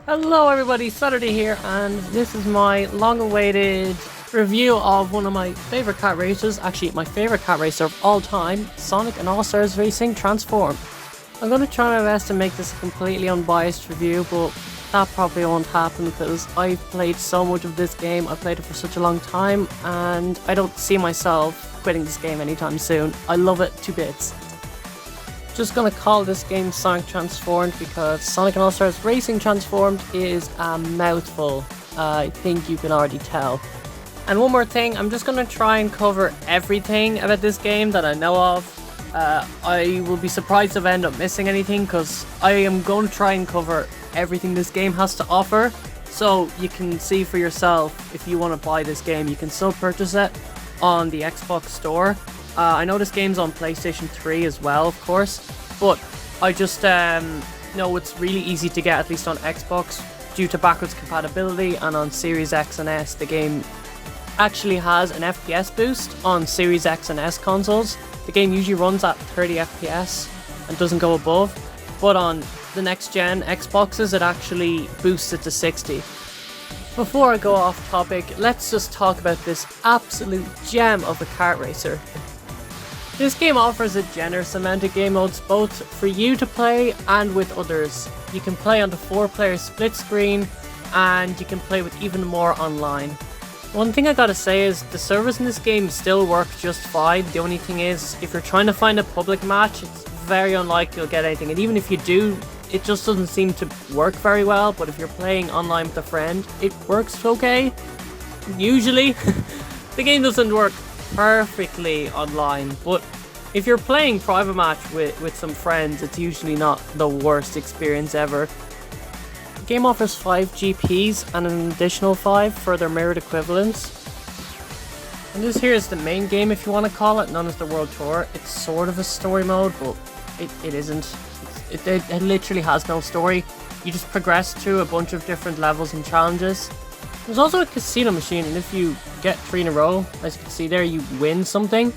Hello everybody, Saturday here, and this is my long-awaited review of one of my favourite kart racers, actually my favourite kart racer of all time, Sonic and All-Stars Racing Transform. I'm going to try my best to make this a completely unbiased review, but that probably won't happen because I've played so much of this game, I've played it for such a long time, and I don't see myself quitting this game anytime soon. I love it to bits. Just gonna call this game Sonic Transformed because Sonic and All-Stars Racing Transformed is a mouthful. I think you can already tell. And one more thing, I'm just gonna try and cover everything about this game that I know of. I will be surprised if I end up missing anything because I am going to try and cover everything this game has to offer. So you can see for yourself if you want to buy this game, you can still purchase it on the Xbox store. I know this game's on PlayStation 3 as well, of course, but I just know it's really easy to get, at least on Xbox, due to backwards compatibility, and on Series X and S, the game actually has an FPS boost on Series X and S consoles. The game usually runs at 30 FPS and doesn't go above, but on the next gen Xboxes, it actually boosts it to 60. Before I go off topic, let's just talk about this absolute gem of a kart racer. This game offers a generous amount of game modes both for you to play and with others. You can play on the 4-player split screen and you can play with even more online. One thing I gotta say is the servers in this game still work just fine. The only thing is, if you're trying to find a public match, it's very unlikely you'll get anything, and even if you do, it just doesn't seem to work very well. But if you're playing online with a friend, it works okay. Usually. The game doesn't work perfectly online, but if you're playing private match with some friends, it's usually not the worst experience ever. The game offers 5 GPs and an additional 5 for their mirrored equivalents. And this here is the main game, if you want to call it, known as the World Tour. It's sort of a story mode, but it isn't. It literally has no story. You just progress through a bunch of different levels and challenges. There's also a casino machine, and if you get 3 in a row, as you can see there, you win something.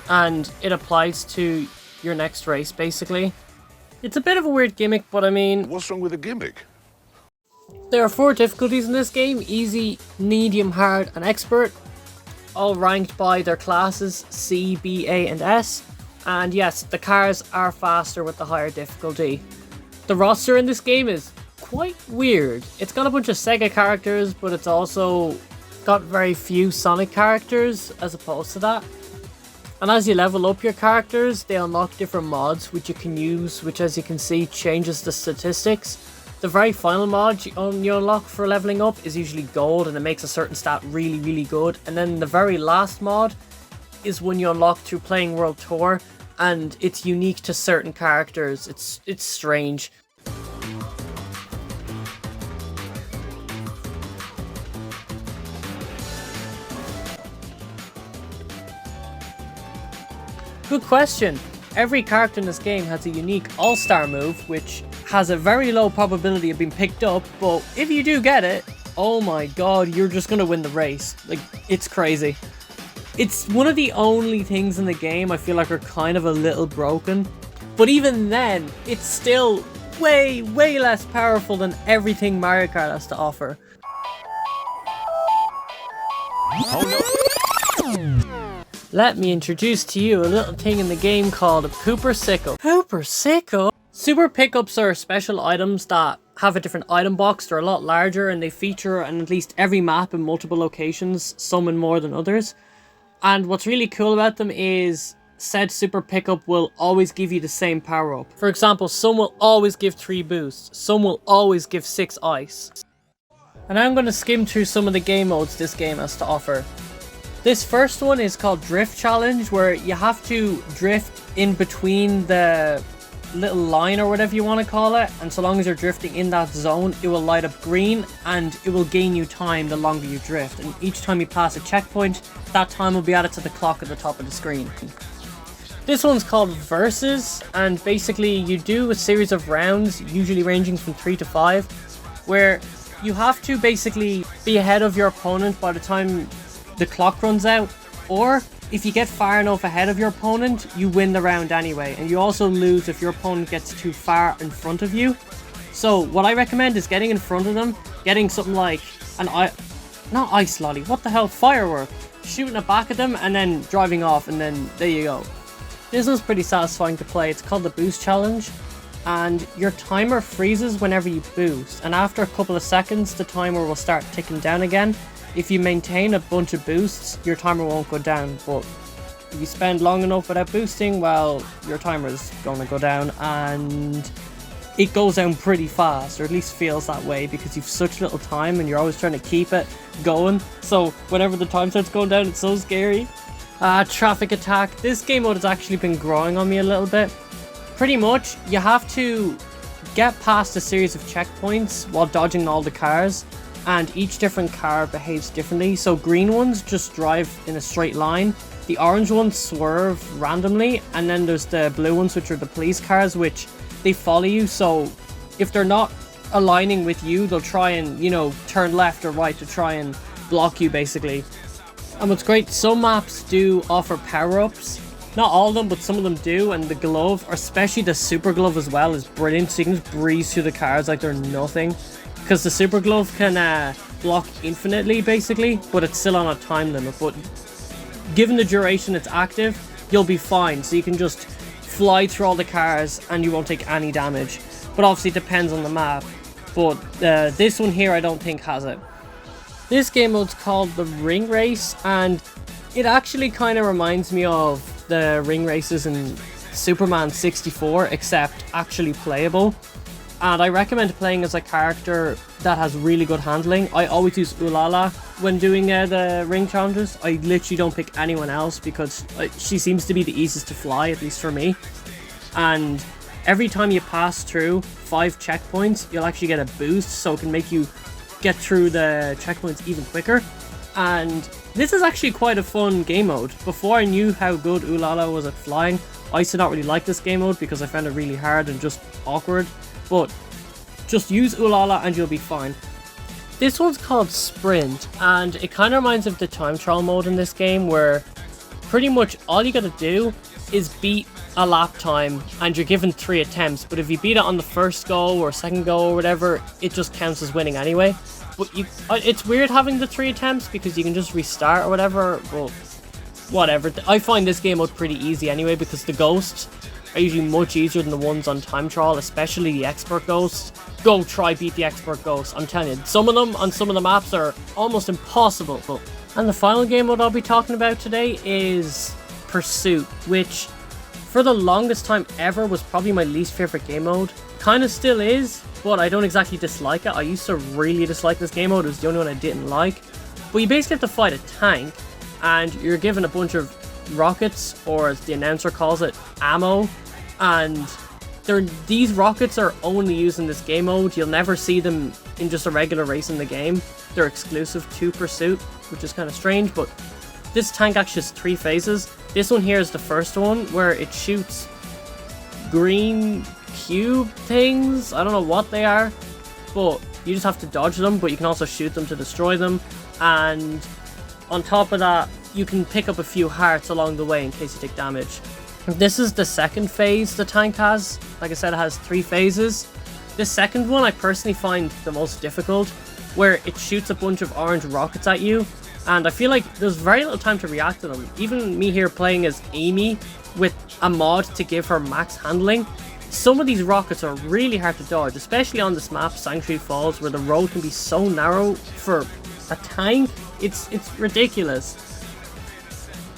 And it applies to your next race, basically. It's a bit of a weird gimmick, but I mean... What's wrong with the gimmick? There are 4 difficulties in this game: easy, medium, hard, and expert. All ranked by their classes, C, B, A, and S. And yes, the cars are faster with the higher difficulty. The roster in this game is quite weird. It's got a bunch of Sega characters, but it's also got very few Sonic characters as opposed to that. And as you level up your characters, they unlock different mods which you can use, which, as you can see, changes the statistics. The very final mod you unlock for leveling up is usually gold, and it makes a certain stat really, really good. And then the very last mod is one you unlock through playing World Tour, and it's unique to certain characters. It's strange. Good question. Every character in this game has a unique all-star move, which has a very low probability of being picked up, but if you do get it, oh my god, you're just gonna win the race. Like, it's crazy. It's one of the only things in the game I feel like are kind of a little broken, but even then, it's still way, way less powerful than everything Mario Kart has to offer. Oh no! Let me introduce to you a little thing in the game called a Pooper Sickle. Pooper Sickle? Super Pickups are special items that have a different item box. They're a lot larger and they feature on at least every map in multiple locations, some in more than others. And what's really cool about them is said Super Pickup will always give you the same power up. For example, some will always give 3 boosts, some will always give 6 ice. And I'm going to skim through some of the game modes this game has to offer. This first one is called Drift Challenge, where you have to drift in between the little line or whatever you want to call it, and so long as you're drifting in that zone, it will light up green and it will gain you time the longer you drift, and each time you pass a checkpoint, that time will be added to the clock at the top of the screen. This one's called Versus, and basically you do a series of rounds, usually ranging from 3 to 5, where you have to basically be ahead of your opponent by the time the clock runs out, or if you get far enough ahead of your opponent, you win the round anyway, and you also lose if your opponent gets too far in front of you. So what I recommend is getting in front of them, getting something like not ice lolly, what the hell, firework, shooting it back at them and then driving off, and then there you go. This one's pretty satisfying to play. It's called the boost challenge, and your timer freezes whenever you boost, and after a couple of seconds the timer will start ticking down again. If you maintain a bunch of boosts, your timer won't go down, but if you spend long enough without boosting, well, your timer is going to go down, and it goes down pretty fast, or at least feels that way, because you've such little time and you're always trying to keep it going. So whenever the time starts going down, it's so scary. Traffic attack. This game mode has actually been growing on me a little bit. Pretty much, you have to get past a series of checkpoints while dodging all the cars, and each different car behaves differently. So green ones just drive in a straight line, the orange ones swerve randomly, and then there's the blue ones, which are the police cars, which they follow you. So if they're not aligning with you, they'll try and, you know, turn left or right to try and block you, basically. And what's great, some maps do offer power-ups. Not all of them, but some of them do, and the glove, or especially the super glove as well, is brilliant. So you can just breeze through the cars like they're nothing, because the super glove can block infinitely, basically, but it's still on a time limit. But given the duration it's active, you'll be fine. So you can just fly through all the cars and you won't take any damage. But obviously it depends on the map. But this one here I don't think has it. This game mode's called the Ring Race, and it actually kind of reminds me of the ring races in Superman 64, except actually playable. And I recommend playing as a character that has really good handling. I always use Ulala when doing the ring challenges. I literally don't pick anyone else because she seems to be the easiest to fly, at least for me. And every time you pass through 5 checkpoints, you'll actually get a boost, so it can make you get through the checkpoints even quicker. And this is actually quite a fun game mode. Before I knew how good Ulala was at flying, I used to not really like this game mode because I found it really hard and just awkward. But just use Ulala and you'll be fine. This one's called Sprint, and it kind of reminds of the time trial mode in this game, where pretty much all you gotta do is beat a lap time, and you're given 3 attempts, but if you beat it on the first go or second go or whatever, it just counts as winning anyway. But it's weird having the 3 attempts because you can just restart or whatever, but whatever. I find this game mode pretty easy anyway, because the ghosts are usually much easier than the ones on time trial, especially the expert ghosts. Go try beat the expert ghosts, I'm telling you. Some of them on some of the maps are almost impossible. And the final game mode I'll be talking about today is Pursuit, which for the longest time ever was probably my least favorite game mode. Kind of still is, but I don't exactly dislike it. I used to really dislike this game mode. It was the only one I didn't like. But you basically have to fight a tank, and you're given a bunch of rockets, or as the announcer calls it, ammo. And these rockets are only used in this game mode. You'll never see them in just a regular race in the game. They're exclusive to Pursuit, which is kind of strange, but this tank actually has 3 phases. This one here is the first one, where it shoots green cube things. I don't know what they are, but you just have to dodge them, but you can also shoot them to destroy them. And on top of that, you can pick up a few hearts along the way in case you take damage. This is the second phase the tank has. Like I said, it has 3 phases. The second one I personally find the most difficult, where it shoots a bunch of orange rockets at you, and I feel like there's very little time to react to them. Even me here playing as Amy with a mod to give her max handling, some of these rockets are really hard to dodge, especially on this map, Sanctuary Falls, where the road can be so narrow for a tank. It's ridiculous.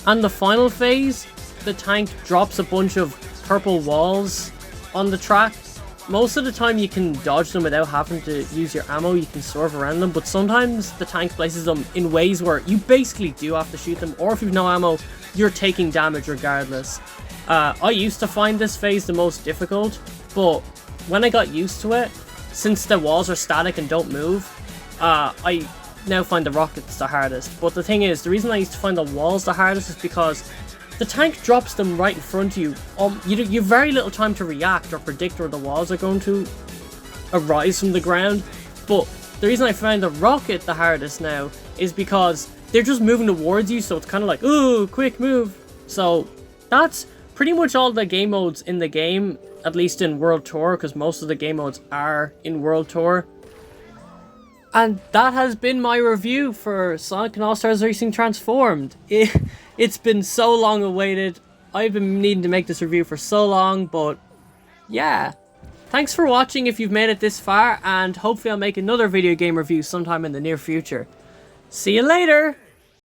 And the final phase, the tank drops a bunch of purple walls on the track. Most of the time you can dodge them without having to use your ammo. You can swerve around them, but sometimes the tank places them in ways where you basically do have to shoot them, or if you've no ammo, you're taking damage regardless. I used to find this phase the most difficult, but when I got used to it, since the walls are static and don't move, I now find the rockets the hardest. But the thing is, the reason I used to find the walls the hardest is because the tank drops them right in front of you. You have very little time to react or predict where the walls are going to arise from the ground. But the reason I find the rocket the hardest now is because they're just moving towards you, so it's kind of like, ooh, quick move. So that's pretty much all the game modes in the game, at least in World Tour, because most of the game modes are in World Tour. And that has been my review for Sonic and All-Stars Racing Transformed. It's been so long awaited. I've been needing to make this review for so long, but yeah. Thanks for watching if you've made it this far, and hopefully I'll make another video game review sometime in the near future. See you later!